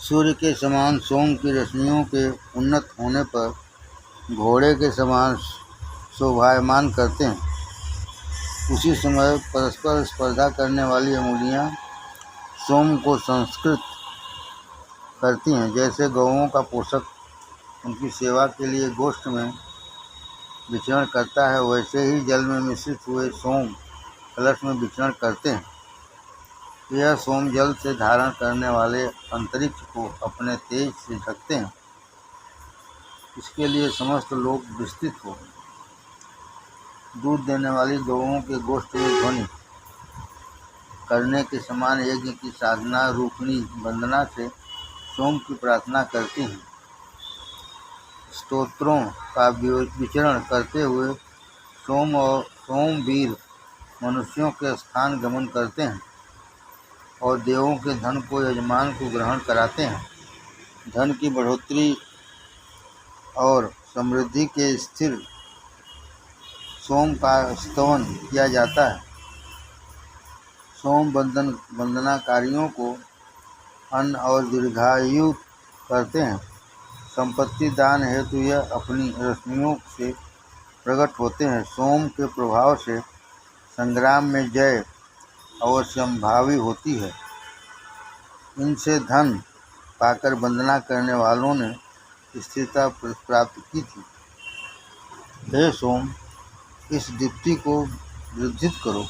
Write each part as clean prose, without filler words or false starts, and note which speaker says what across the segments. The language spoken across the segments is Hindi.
Speaker 1: सूर्य के समान सोम की रश्मियों के उन्नत होने पर घोड़े के समान शोभायमान करते हैं। उसी समय परस्पर स्पर्धा करने वाली अंगुलियां सोम को संस्कृत करती हैं। जैसे गौओं का पोषक उनकी सेवा के लिए गोष्ठ में विचरण करता है, वैसे ही जल में मिश्रित हुए सोम कलश में विचरण करते हैं। यह सोम जल से धारण करने वाले अंतरिक्ष को अपने तेज से ढकते हैं। इसके लिए समस्त लोग विस्तृत हो। दूध देने वाली गौओं के गोष्ठ में ध्वनि करने के समान यज्ञ की साधना रूपिणी वंदना से सोम की प्रार्थना करती हैं। स्तोत्रों का विचरण करते हुए सोमवीर मनुष्यों के स्थान गमन करते हैं और देवों के धन को यजमान को ग्रहण कराते हैं। धन की बढ़ोतरी और समृद्धि के स्थिर सोम का स्तवन किया जाता है। सोम वंदनाकारियों को अन्न और दीर्घायु करते हैं। संपत्ति दान हेतु यह अपनी रश्मियों से प्रकट होते हैं। सोम के प्रभाव से संग्राम में जय अवश्यंभावी होती है। इनसे धन पाकर वंदना करने वालों ने स्थिरता प्राप्त की थी। हे सोम, इस दीप्ति को वृद्धित करो।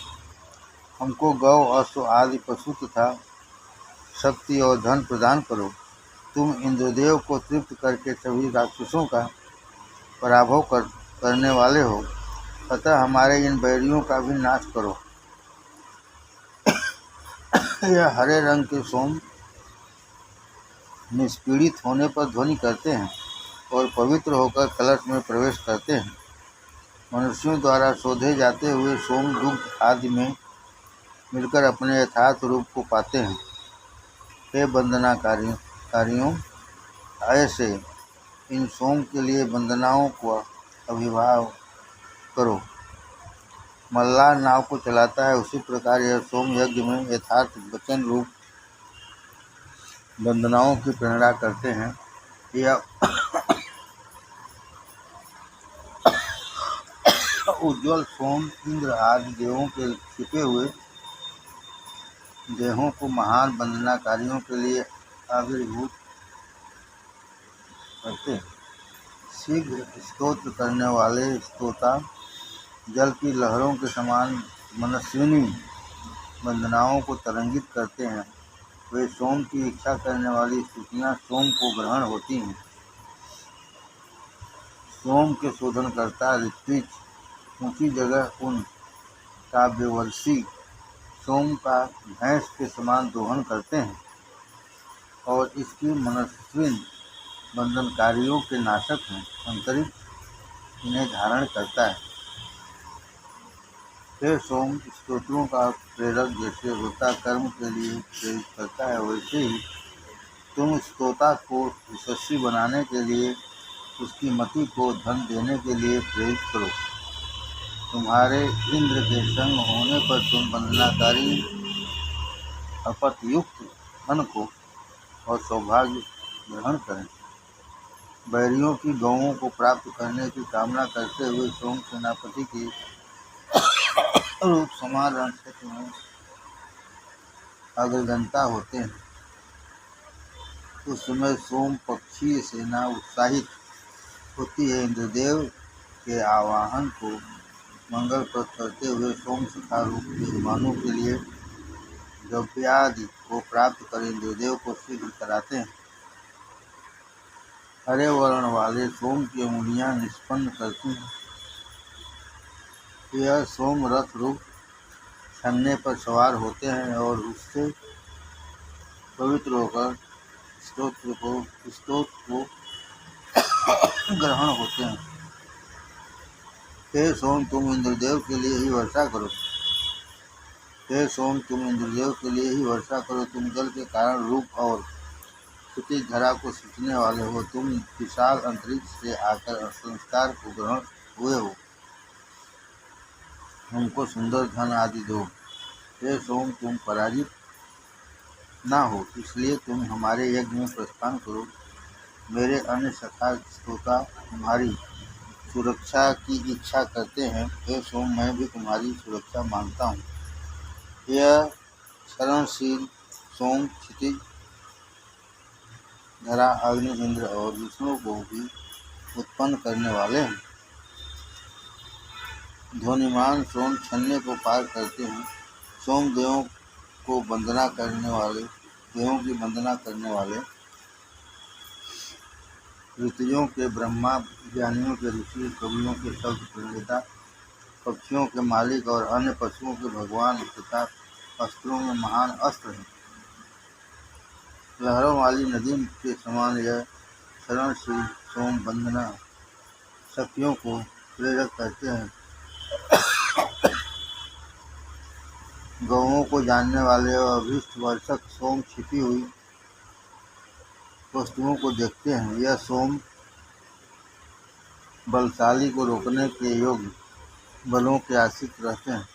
Speaker 1: हमको गौ, अश्व आदि पशु तथा शक्ति और धन प्रदान करो। तुम इंद्रदेव को तृप्त करके सभी राक्षसों का पराभव करने वाले हो, अतः हमारे इन बैरियों का भी नाश करो। यह हरे रंग के सोम निष्पीड़ित होने पर ध्वनि करते हैं और पवित्र होकर कलश में प्रवेश करते हैं। मनुष्यों द्वारा शोधे जाते हुए सोम दुग्ध आदि में मिलकर अपने यथार्थ रूप को पाते हैं। हे वंदनाकारियों, ऐसे इन सोम के लिए वंदनाओं को अभिभाव करो। मल्लाह नाव को चलाता है, उसी प्रकार यह सोम यज्ञ में यथार्थ वचन रूप वंदनाओं की प्रेरणा करते हैं। यह उज्ज्वल सोम इंद्र आदि देवों के छिपे हुए देहों को महान वंदनाकारियों के लिए आविर्भूत करते हैं। शीघ्र स्तोत्र करने वाले स्तोता जल की लहरों के समान मनस्विनी वंदनाओं को तरंगित करते हैं। वे सोम की इच्छा करने वाली स्तुतियाँ सोम को ग्रहण होती हैं। सोम के शोधनकर्ता ऋत्विज ऊंची जगह उन काव्यवर्षी सोम का भैंस के समान दोहन करते हैं और इसकी मनस्विन बंधनकारियों के नाशक हैं। अंतरिक्ष इन्हें धारण करता है। हे सोम, स्तोत्रों का प्रेरक जैसे होता कर्म के लिए प्रेरित करता है, वैसे ही तुम स्तोता को यशस्वी बनाने के लिए उसकी मति को धन देने के लिए प्रेरित करो। तुम्हारे इंद्र के संग होने पर तुम वंदनाकारी अपतयुक्त धन को और सौभाग्य ग्रहण करें। बैरियों की गौओं को प्राप्त करने की कामना करते हुए सोम सेनापति के रूप समान रण क्षेत्र में अग्रगंता होते हैं। उस समय सोम पक्षीय सेना उत्साहित होती है। इंद्रदेव के आवाहन को मंगलप्रद करते हुए सोम सखा रूप यजमानों के लिए द्रव्यादि को प्राप्त कर इंद्रदेव को शीघ्र कराते हैं। हरे वर्ण वाले सोम की अंगुलियां निष्पन्न करती हैं। यह सोम रथ रूप छन्ने पर सवार होते हैं और उससे पवित्र होकर स्तोत्र को ग्रहण होते हैं। हे सोम, तुम इंद्रदेव के लिए ही वर्षा करो। हे सोम, तुम इंद्रदेव के लिए ही वर्षा करो। तुम जल के कारण रूप और क्षितिज धरा को सींचने वाले हो। तुम विशाल अंतरिक्ष से आकर संस्कार को ग्रहण हुए हो। हमको सुंदर धन आदि दो। हे सोम, तुम पराजित ना हो, इसलिए तुम हमारे यज्ञ में प्रस्थान करो। मेरे अन्य सखा श्रोता तुम्हारी सुरक्षा की इच्छा करते हैं। हे सोम, मैं भी तुम्हारी सुरक्षा मांगता हूँ। यह शरणशील सोम क्षितिज, धरा, अग्नि, इंद्र और विष्णु को भी उत्पन्न करने वाले हैं। ध्वनिमान सोम छन्ने को पार करते हैं। सोम देवों को वंदना करने वाले, देवों की वंदना करने वाले, ऋतुओं के ब्रह्मा, ज्ञानियों के ऋषि, कवियों के शब्द प्रणेता, पक्षियों के मालिक और अन्य पशुओं के भगवान तथा अस्त्रों में महान अस्त्र हैं। लहरों वाली नदी के समान यह शरणशील सोम वंदना शक्तियों को प्रेरक करते हैं। गौओं को जानने वाले और अभीष्ट वर्षक सोम छिपी हुई वस्तुओं को देखते हैं। यह सोम बलशाली को रोकने के योग्य बलों के आश्रित रहते हैं।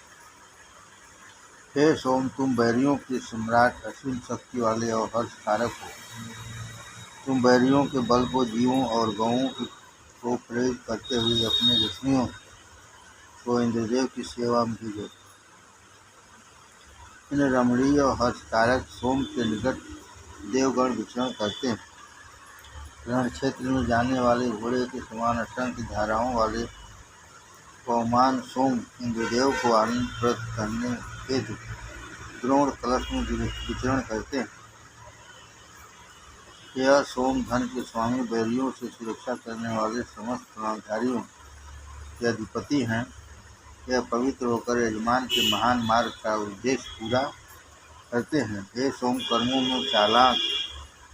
Speaker 1: हे सोम, तुम बैरियों के सम्राट, असीम शक्ति वाले और हर्षकारक हो। तुम बैरियों के बल को जीवों और गौओं को प्रेरित करते हुए अपने रश्मियों को इंद्रदेव की सेवा में भेजो। इन रमणीय और हर्षकारक सोम के निकट देवगण विचरण करते हैं। रण क्षेत्र में जाने वाले घोड़े के समान असंख्य धाराओं वाले पवमान सोम इंद्रदेव को आनंदप्रद करने हेतु द्रोण कलश में विचरण करते हैं। यह सोम धन के स्वामी, बैरियों से सुरक्षा करने वाले समस्त प्राणधारियों के अधिपति हैं। यह पवित्र होकर यजमान के महान मार्ग का उद्देश्य पूरा करते हैं। हे सोम, कर्मों में चालाक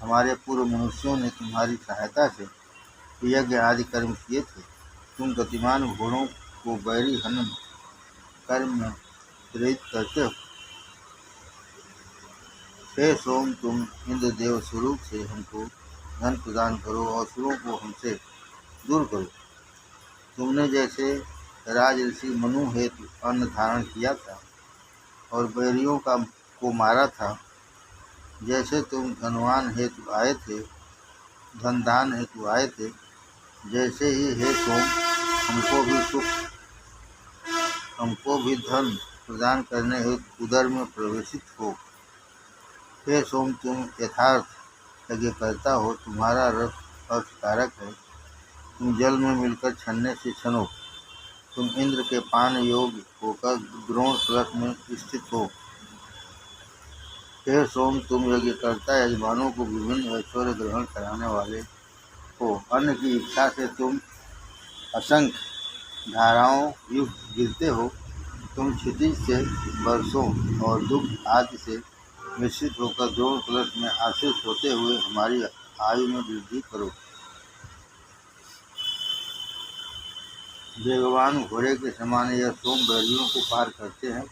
Speaker 1: हमारे पूर्व मनुष्यों ने तुम्हारी सहायता से यज्ञ आदि कर्म किए थे। तुम गतिमान घोड़ों को बैरी हनन कर्म में प्रेरित करते हो। हे सोम, तुम इंद्रदेव स्वरूप से हमको धन प्रदान करो और असुरों को हमसे दूर करो। तुमने जैसे राज ऋषि मनु हेतु अन्न धारण किया था और बैरियों को मारा था, जैसे तुम धनवान हेतु आए थे, धनदान हेतु आए थे, जैसे ही हे सोम हमको भी धन प्रदान करने हेतु उदर में प्रवेशित हो। हे सोम, तुम यथार्थ यज्ञकर्ता हो। तुम्हारा रस हर्षकारक है। तुम जल में मिलकर छन्ने से छनो। तुम इंद्र के पान योग्य होकर द्रोण कलश में स्थित हो। हे सोम, तुम यज्ञकर्ता यजमानों को विभिन्न ऐश्वर्य ग्रहण कराने वाले हो। अन्न की इच्छा से तुम असंख्य धाराओं युक्त गिरते हो। तुम क्षितिज से वर्षों और दुग्ध आदि से मिश्रित होकर द्रोण कलश में आश्रित होते हुए हमारी आयु में वृद्धि करो। वेगवान घोड़े के समान यह सोम बैरियों को पार करते हैं।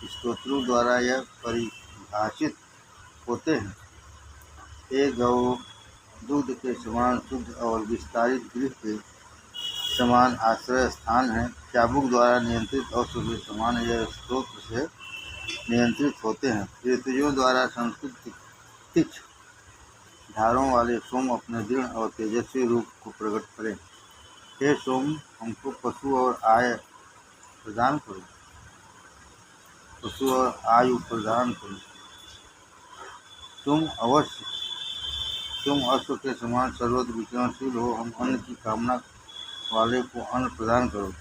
Speaker 1: स्तोत्रों द्वारा यह परिभाषित होते हैं। एक गौ दूध के समान शुद्ध और विस्तारित गृह के समान आश्रय स्थान है। चाबुक द्वारा नियंत्रित अश्व के समान यह स्रोत से नियंत्रित होते हैं। ऋतुओं द्वारा संस्कृत तीक्ष्ण धारों वाले सोम अपने दृढ़ और तेजस्वी रूप को प्रकट करें। हे सोम, हमको पशु और आयु प्रदान करो। तुम अश्व के समान सर्वत्र विचरणशील हो। हम अन्न की कामना वाले को अन्न प्रदान करो।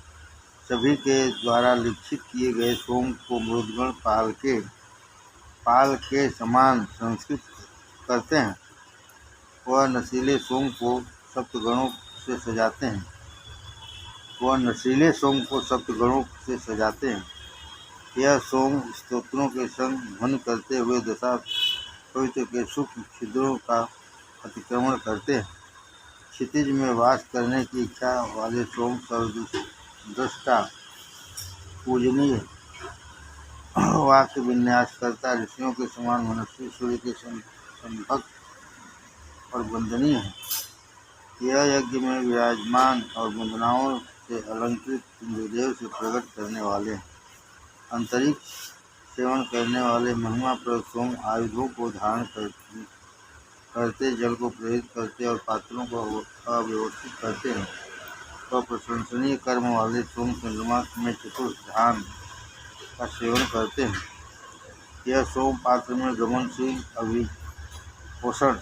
Speaker 1: सभी के द्वारा लिखित किए गए सोम को मृदगण पाल के समान संस्कृत करते हैं। वह नशीले सोम को सप्तगणों से सजाते हैं। यह सोम स्तोत्रों के संग ध्वनि करते हुए दशा पवित्र के सूक्ष्म छिद्रों का अतिक्रमण करते हैं। क्षितिज में वास करने की इच्छा वाले सोम सर्वदृष्टा, पूजनीय, वाक्य विन्यासकर्ता, ऋषियों के समान मनुष्य, सूर्य के समभक्त और वंदनीय है। यह यज्ञ में विराजमान और वंदनाओं से अलंकृत इंद्रदेव से प्रकट करने वाले हैं। अंतरिक्ष सेवन करने वाले महिमाप्रद सोम आयुधों को धारण करते, जल को प्रेरित करते और पात्रों को अव्यवस्थित करते हैं। तो प्रशंसनीय कर्म वाले सोम चंद्रमा में चतुर्थ धान का सेवन करते हैं। यह सोम पात्र में गमनशील अभिपोषण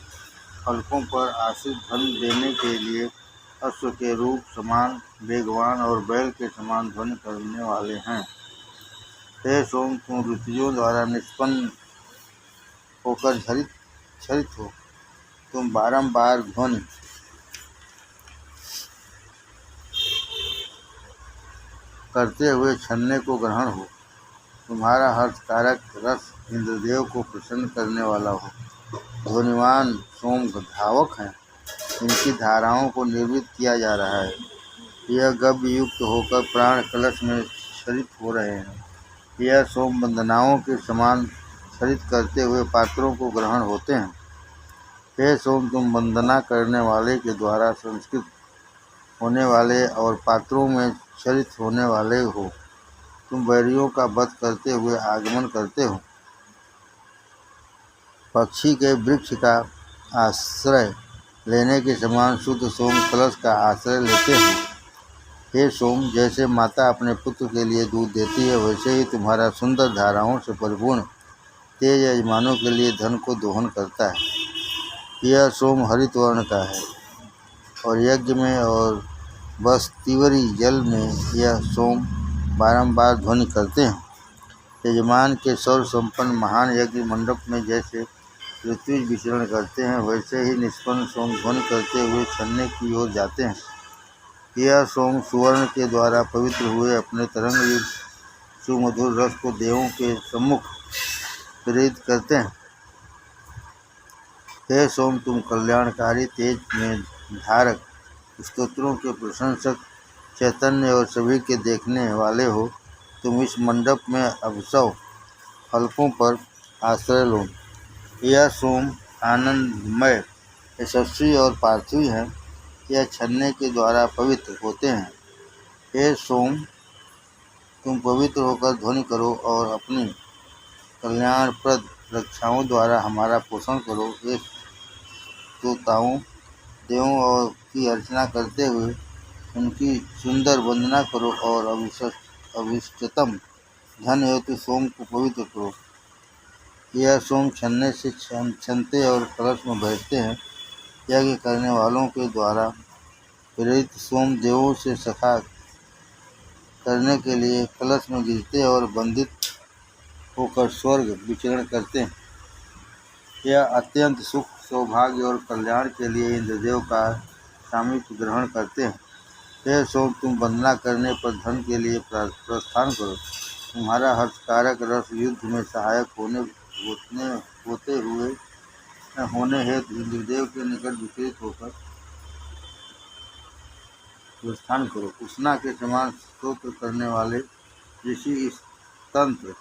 Speaker 1: फलकों पर आश्रित धन देने के लिए अश्व के रूप समान वेगवान और बैल के समान ध्वनि करने वाले हैं। हे सोम, तुम ऋतुओं द्वारा निष्पन्न होकर क्षरित हो। तुम बारंबार ध्वनि करते हुए छन्ने को ग्रहण हो। तुम्हारा हर्षकारक रस इंद्रदेव को प्रसन्न करने वाला हो। ध्वनिवान सोम धावक हैं, इनकी धाराओं को निर्मित किया जा रहा है। यह गव्य युक्त होकर प्राण कलश में क्षरित हो रहे हैं। यह सोम वंदनाओं के समान क्षरित करते हुए पात्रों को ग्रहण होते हैं। हे सोम, तुम वंदना करने वाले के द्वारा संस्कृत होने वाले और पात्रों में क्षरित होने वाले हो। तुम बैरियों का वध करते हुए आगमन करते हो। पक्षी के वृक्ष का आश्रय लेने के समान शुद्ध सोम कलश का आश्रय लेते हो। हे सोम, जैसे माता अपने पुत्र के लिए दूध देती है, वैसे ही तुम्हारा सुंदर धाराओं से परिपूर्ण तेज यजमानों के लिए धन को दोहन करता है। यह सोम हरित वर्ण का है और यज्ञ में और बस तीवरी जल में यह सोम बारंबार ध्वनि करते हैं। यजमान के सर्व संपन्न महान यज्ञ मंडप में जैसे ऋत्विज विचरण करते हैं, वैसे ही निष्पन्न सोम ध्वनि करते हुए छन्ने की ओर जाते हैं। यह सोम सुवर्ण के द्वारा पवित्र हुए अपने तरंग युक्त सुमधुर रस को देवों के सम्मुख प्रेरित करते हैं। हे सोम, तुम कल्याणकारी तेज में धारक स्तोत्रों के प्रशंसक चैतन्य और सभी के देखने वाले हो। तुम इस मंडप में अवसव फलकों पर आश्रय लो। यह सोम आनंदमय, यशस्वी और पार्थिव है। यह छन्ने के द्वारा पवित्र होते हैं। हे सोम, तुम पवित्र होकर ध्वनि करो और अपनी कल्याणप्रद रक्षाओं द्वारा हमारा पोषण करो। हे स्तोताओं, देवों और की अर्चना करते हुए उनकी सुंदर वंदना करो और अभिष्टतम धन हेतु सोम को पवित्र करो। यह सोम छन्ने से छनते और कलश में बैठते हैं। यज्ञ करने वालों के द्वारा प्रेरित सोम देवों से सखा करने के लिए कलश में गिरते और बंधित होकर स्वर्ग विचरण करते हैं। यह अत्यंत सुख, सौभाग्य और कल्याण के लिए इंद्रदेव का सामीप्य ग्रहण करते हैं। हे सोम, तुम वंदना करने पर धन के लिए प्रस्थान करो। तुम्हारा हर्षकारक रस युद्ध में सहायक होने हेतु इंद्रदेव के निकट विचलित होकर प्रस्थान करो। उष्णा के समान स्तोत्र करने वाले ऋषि इस तंत्र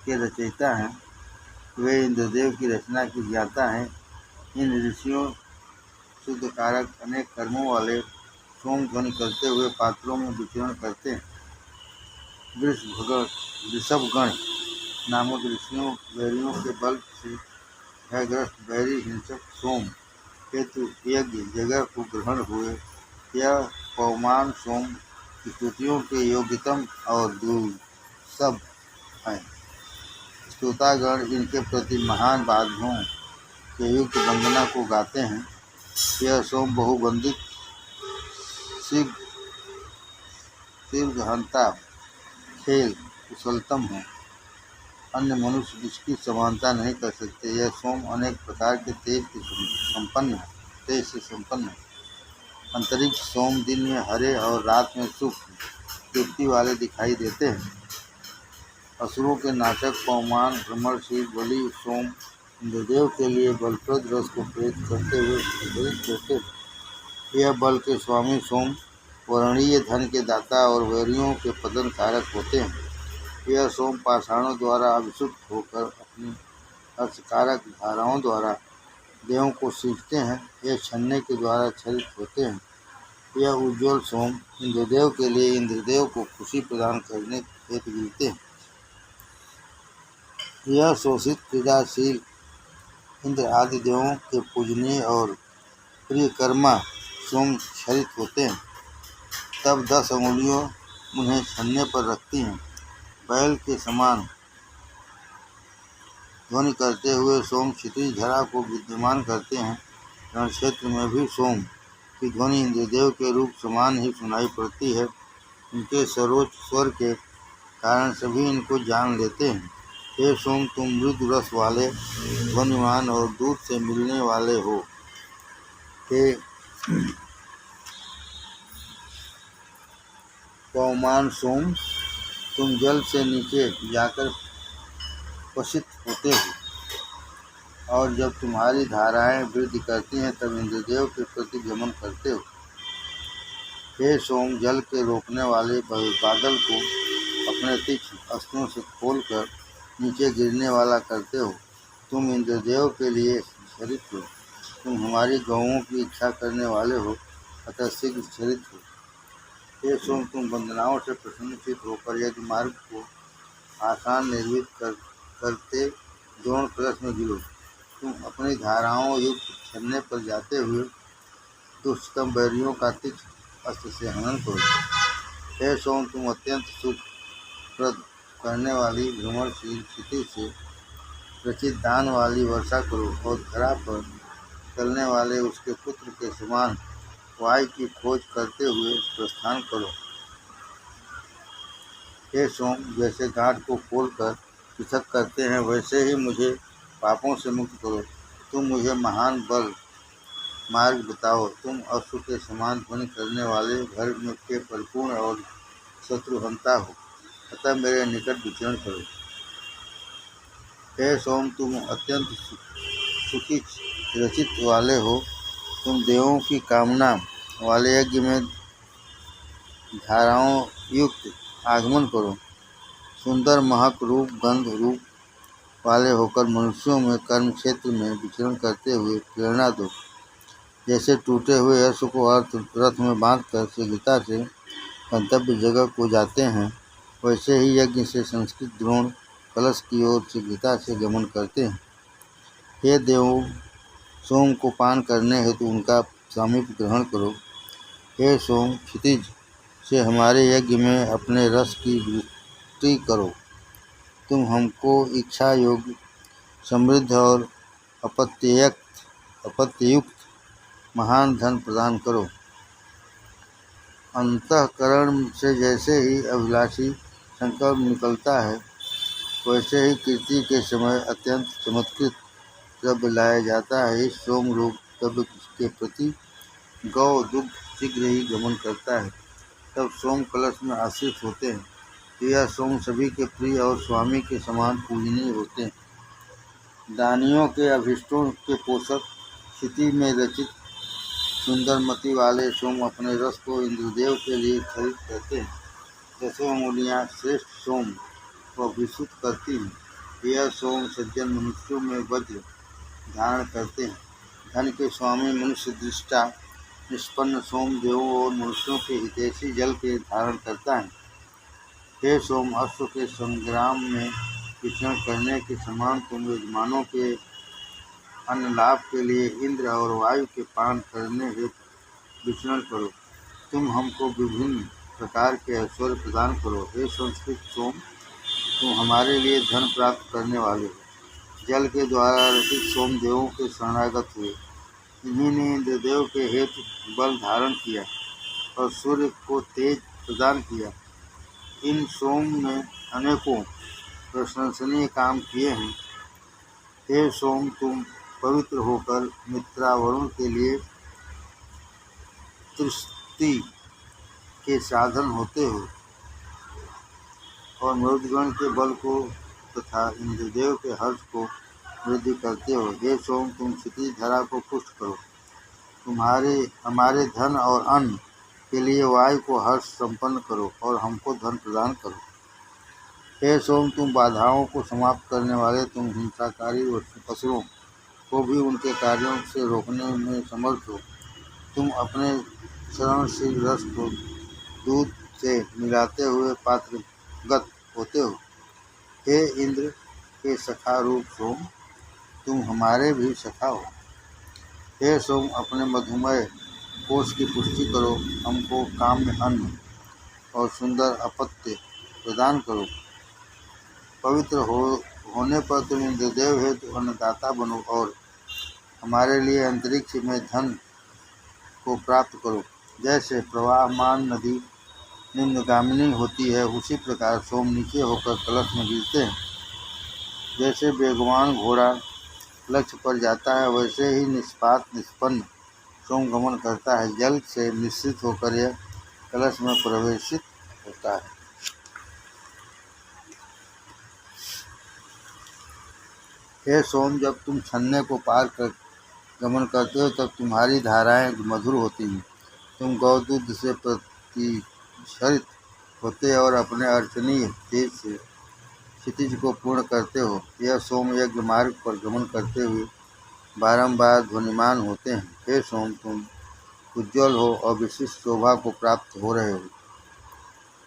Speaker 1: के रचयिता हैं। वे इंद्रदेव की रचना की ज्ञाता हैं। इन ऋषियों शुद्ध कारक अनेक कर्मों वाले सोम ध्वनि करते हुए पात्रों में विचरण करते हैं। वृषभगण नामक ऋषियों बैरियों के बल से भयग्रस्त बैरी हिंसक सोम हेतु यज्ञ जगह को ग्रहण हुए। यह पवमान सोम स्तुतियों के योग्यतम और दुर्लभ हैं। स्तोतागण इनके प्रति महान बाधाओं के युक्त वंदना को गाते हैं। यह सोम बहुबंधित शीघ्रहंता खेल कुशलतम है। अन्य मनुष्य जिसकी समानता नहीं कर सकते। यह सोम अनेक प्रकार के तेज से संपन्न है। अंतरिक्ष सोम दिन में हरे और रात में सुख तृप्ति वाले दिखाई देते हैं। असुरों के नाशक पवमान भ्रमरशील बलि सोम इंद्रदेव के लिए बलप्रद रस को प्रेरित करते हुए प्रेरित होते हैं। यह बल के स्वामी सोम वर्णीय धन के दाता और वैरियों के पतन कारक होते हैं। यह सोम पाषाणों द्वारा अभिषुक्त होकर अपनी हर्षकारक धाराओं द्वारा देवों को सींचते हैं। यह छन्ने के द्वारा क्षरित होते हैं। यह उज्ज्वल सोम इंद्रदेव के लिए इंद्रदेव को खुशी प्रदान करने हेतु गिरते हैं। यह शोषित क्रियाशील इंद्र आदि देवों के पूजनीय और प्रियकर्मा सोम क्षरित होते हैं। तब 10 अंगुलियों उन्हें छन्ने पर रखती हैं। बैल के समान ध्वनि करते हुए सोम क्षितिज धरा को विद्यमान करते हैं। रण क्षेत्र में भी सोम की ध्वनि इंद्रदेव के रूप समान ही सुनाई पड़ती है। इनके सर्वोच्च स्वर के कारण सभी इनको जान लेते हैं। हे सोम, तुम मृदु रस वाले, ध्वनिमान और दूध से मिलने वाले हो। हे पवमान सोम, तुम जल से नीचे जाकर पतित होते हो और जब तुम्हारी धाराएं वृद्धि करती हैं तब इंद्रदेव के प्रति गमन करते हो। हे सोम, जल के रोकने वाले बादल को अपने तीक्ष्ण अस्त्रों से खोलकर नीचे गिरने वाला करते हो। तुम इंद्रदेव के लिए क्षरित हो। तुम हमारी गौओं की इच्छा करने वाले हो, अतः शीघ्र क्षरित हो। हे सोम, तुम वंदनाओं से प्रसन्नचित होकर यज्ञ मार्ग को आसान निर्मित करते द्रोण कलश में गिरो। तुम अपनी धाराओं युक्त छन्ने पर जाते हुए दुष्टतम बैरियों का तीक्ष्ण अस्त्र से हनन करो। हे सोम, तुम अत्यंत सुखप्रद करने वाली भ्रमणशील क्षितिज से रचित दान वाली वर्षा करो और धरा पर चलने वाले उसके पुत्र के समान वायु की खोज करते हुए प्रस्थान करो। हे सोम, जैसे गांठ को खोलकर पृथक करते हैं वैसे ही मुझे पापों से मुक्त करो। तुम मुझे महान बल मार्ग बताओ। तुम अश्व के समान ध्वनि करने वाले घर में के परिपूर्ण और शत्रुहंता हो, अतः मेरे निकट विचरण करो। हे सोम, तुम अत्यंत सुखी रचित वाले हो। तुम देवों की कामना वाले यज्ञ में धाराओं युक्त आगमन करो। सुंदर महक रूप गंध रूप वाले होकर मनुष्यों में कर्म क्षेत्र में विचरण करते हुए प्रेरणा दो। जैसे टूटे हुए अश्व को अर्थ रथ में बांधकर शीघ्रता से गंतव्य जगह को जाते हैं, वैसे ही यज्ञ से संस्कृत द्रोण कलश की ओर शीघ्रता से गमन करते हैं। हे देवों, सोम को पान करने हेतु उनका सामीप्य ग्रहण करो। हे सोम, क्षितिज से हमारे यज्ञ में अपने रस की वृष्टि करो। तुम हमको इच्छा योग्य समृद्ध और अपत्ययुक्त महान धन प्रदान करो। अंतःकरण से जैसे ही अभिलाषी संकल्प निकलता है, वैसे ही कीर्ति के समय अत्यंत चमत्कृत द्रव्य लाया जाता है। इस सोम रूप द्रव्य के प्रति गौ दुग्ध शीघ्र ही गमन करता है, तब सोम कलश में आश्रित होते हैं। यह सोम सभी के प्रिय और स्वामी के समान पूजनीय होते हैं। दानियों के अभिष्टों के पोषक क्षिति में रचित सुंदरमति वाले सोम अपने रस को इंद्रदेव के लिए क्षरित करते हैं। 10 अंगुलियां श्रेष्ठ सोम को अभिषिक्त करती हैं। यह सोम सज्जन मनुष्यों में वज्र धारण करते हैं। धन के स्वामी मनुष्य दृष्टा निष्पन्न सोम देवों और मनुष्यों के हितैषी जल के धारण करता है। हे सोम, अश्व के संग्राम में विचरण करने के समान तुम यजमानों के अन्न लाभ के लिए इंद्र और वायु के पान करने हेतु विचरण करो। तुम हमको विभिन्न प्रकार के ऐश्वर्य प्रदान करो। हे संस्कृत सोम, तुम हमारे लिए धन प्राप्त करने वाले हो। जल के द्वारा रचित सोम देवों के शरणागत हुए। इन्हीं ने इंद्रदेव के हेतु बल धारण किया और सूर्य को तेज प्रदान किया। इन सोम ने अनेकों प्रशंसनीय काम किए हैं। हे सोम, तुम पवित्र होकर मित्रावरुण के लिए तृष्टि के साधन होते हो और मरुदगण के बल को तथा इंद्रदेव के हर्ष को वृद्धि करते हो। हे सोम, तुम क्षितिज धरा को पुष्ट करो। हमारे धन और अन्न के लिए वायु को हर्ष संपन्न करो और हमको धन प्रदान करो। हे सोम, तुम बाधाओं को समाप्त करने वाले, तुम हिंसाकारी पशुओं को भी उनके कार्यों से रोकने में समर्थ हो। तुम अपने श्रवणशील रस को दूध से मिलाते हुए पात्रगत होते हो। हे इंद्र, हे सखा रूप सोम, तुम हमारे भी सखा हो। हे सोम, अपने मधुमय कोष की पुष्टि करो, हमको काम्य अन्न और सुंदर अपत्य प्रदान करो। पवित्र होने पर तुम इंद्रदेव हेतु अन्नदाता बनो और हमारे लिए अंतरिक्ष में धन को प्राप्त करो। जैसे प्रवाहमान नदी निम्नगामिनी होती है, उसी प्रकार सोम नीचे होकर कलश में गिरते हैं। जैसे वेगवान घोड़ा लक्ष्य पर जाता है, वैसे ही निष्पात निष्पन्न सोम गमन करता है। जल से मिश्रित होकर यह कलश में प्रवेशित होता है। हे सोम, जब तुम छन्ने को पार कर गमन करते हो, तब तुम्हारी धाराएं मधुर होती हैं। तुम गौदूध से प्रतिक्षरित होते और अपने अर्चनीय तेज से क्षितिज को पूर्ण करते हो। यह सोम यज्ञ मार्ग पर गमन करते हुए बारंबार ध्वनिमान होते हैं। हे सोम, तुम उज्ज्वल हो और विशिष्ट शोभा को प्राप्त हो रहे हो।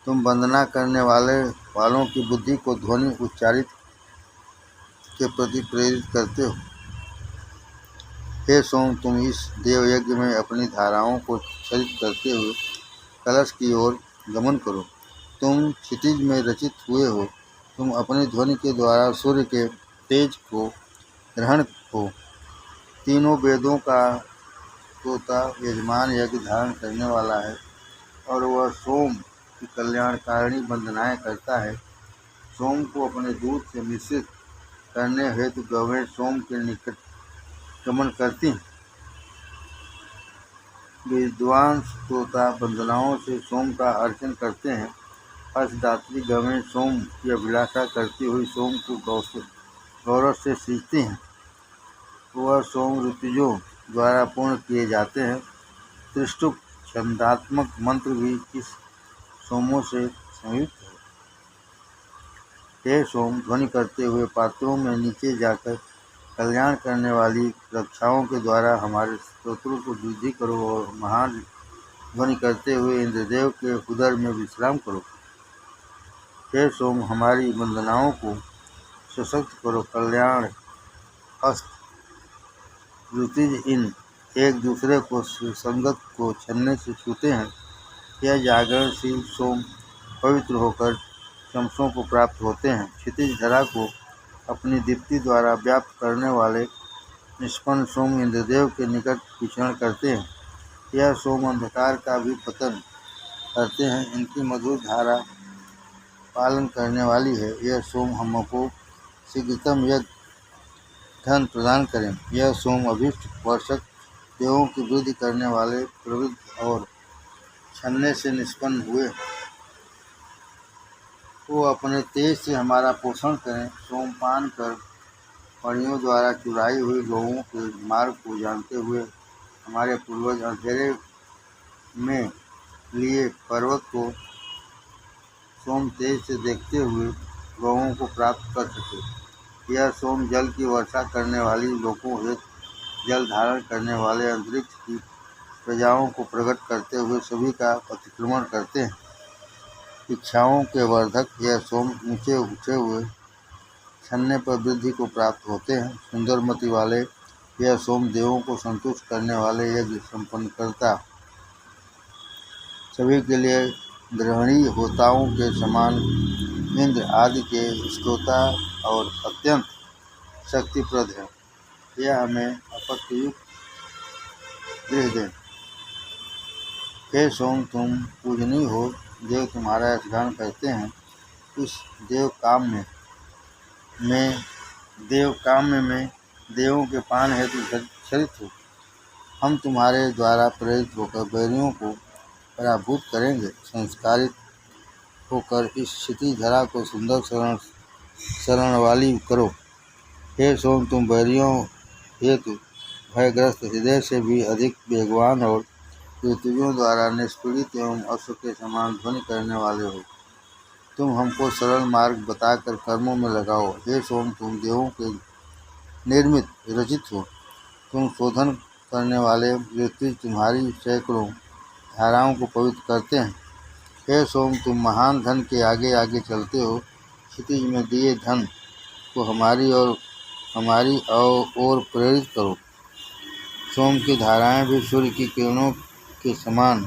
Speaker 1: तुम वंदना करने वालों की बुद्धि को ध्वनि उच्चारित के प्रति प्रेरित करते हो। हे सोम, तुम इस देव यज्ञ में अपनी धाराओं को क्षरित करते हुए कलश की ओर गमन करो। तुम क्षितिज में रचित हुए हो। तुम अपनी ध्वनि के द्वारा सूर्य के तेज को ग्रहण हो। तीनों वेदों का तोता यजमान यज्ञ धारण करने वाला है और वह सोम की कल्याणकारिणी वंदनाएं करता है। सोम को अपने दूध से मिश्रित करने हेतु गौएं सोम के निकट गमन करती हैं। विद्वान तोता वंदनाओं से सोम का अर्चन करते हैं। हर्षदात्री गौएं सोम की अभिलाषा करती हुई सोम को गौरव से सींचती हैं। वह सोम ऋतुजों द्वारा पूर्ण किए जाते हैं। त्रिष्टुप छंदात्मक मंत्र भी इस सोमों से संयुक्त है। हे सोम, ध्वनि करते हुए पात्रों में नीचे जाकर कल्याण करने वाली रक्षाओं के द्वारा हमारे स्तोत्रों को वृद्धि करो और महान ध्वनि करते हुए इंद्रदेव के उदर में विश्राम करो। हे सोम, हमारी वंदनाओं को सशक्त करो। कल्याण हस्त ऋतिज इन एक दूसरे को सुसंगत को छन्ने से छूते हैं। यह जागरणशील सोम पवित्र होकर शमसों को प्राप्त होते हैं। क्षितिज धरा को अपनी दीप्ति द्वारा व्याप्त करने वाले निष्पन्न सोम इंद्रदेव के निकट विचरण करते हैं। यह सोम अंधकार का भी पतन करते हैं। इनकी मधुर धारा पालन करने वाली है। यह सोम हमको शीघ्रतम यज्ञ धन प्रदान करें। यह सोम अभीष्ट वर्षक देवों की वृद्धि करने वाले प्रवृत्त और छन्ने से निष्पन्न हुए, वो अपने तेज से हमारा पोषण करें। सोमपान कर परियों द्वारा चुराई हुई गौओं के मार्ग को जानते हुए हमारे पूर्वज अंधेरे में लिए पर्वत को सोम तेज से देखते हुए गौओं को प्राप्त कर सके। यह सोम जल की वर्षा करने वाली लोगों हेतु जल धारण करने वाले अंतरिक्ष की प्रजाओं को प्रकट करते हुए सभी का अतिक्रमण करते हैं। इच्छाओं के वर्धक यह सोम ऊंचे उठे हुए छन्ने पर वृद्धि को प्राप्त होते हैं। सुंदर मति वाले यह सोम देवों को संतुष्ट करने वाले यज्ञ संपन्न करता सभी के लिए ग्रहणीय होताओं के समान इंद्र आदि के स्तोता और अत्यंत शक्तिप्रद है। यह हमें अपत्ययुक्त गृह दे। हे सोम, तुम पूजनीय हो। देव तुम्हारा यशगान करते हैं। इस देव काम्य में देवों के पान हेतु क्षरित हो। हम तुम्हारे द्वारा प्रेरित होकर बैरियों को पराभूत करेंगे। संस्कारित होकर इस क्षितिज धरा को सुंदर शरण वाली करो। हे सोम, तुम बैरियों हेतु भयग्रस्त हृदय से भी अधिक वेगवान और ऋतुजों द्वारा निष्पीड़ित एवं अश्व के समान ध्वनि करने वाले हो। तुम हमको सरल मार्ग बताकर कर्मों में लगाओ। हे सोम, तुम देवों के निर्मित रचित हो। तुम शोधन करने वाले ऋतुज तुम्हारी सैकड़ों धाराओं को पवित्र करते हैं। हे सोम, तुम महान धन के आगे आगे चलते हो। क्षितिज में दिए धन को हमारी ओर प्रेरित करो। सोम की धाराएं भी सूर्य की किरणों के समान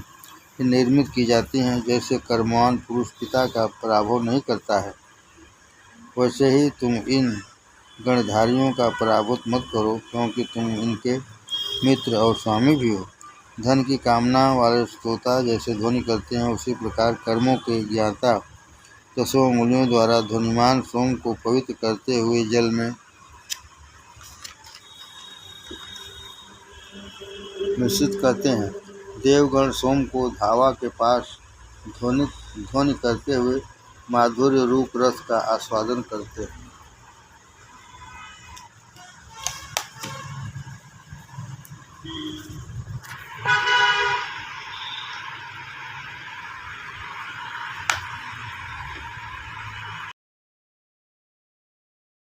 Speaker 1: ही निर्मित की जाती हैं। जैसे कर्मवान पुरुष पिता का पराभव नहीं करता है, वैसे ही तुम इन गणधारियों का पराभव मत करो, क्योंकि तुम इनके मित्र और स्वामी भी हो। धन की कामना वाले श्रोता जैसे ध्वनि करते हैं, उसी प्रकार कर्मों के ज्ञाता 10 अंगुलियों द्वारा ध्वनिमान सोम को पवित्र करते हुए जल में मिश्रित करते हैं। देवगण सोम को धावा के पास ध्वनि करते हुए माधुर्य रूप रस का आस्वादन करते हैं।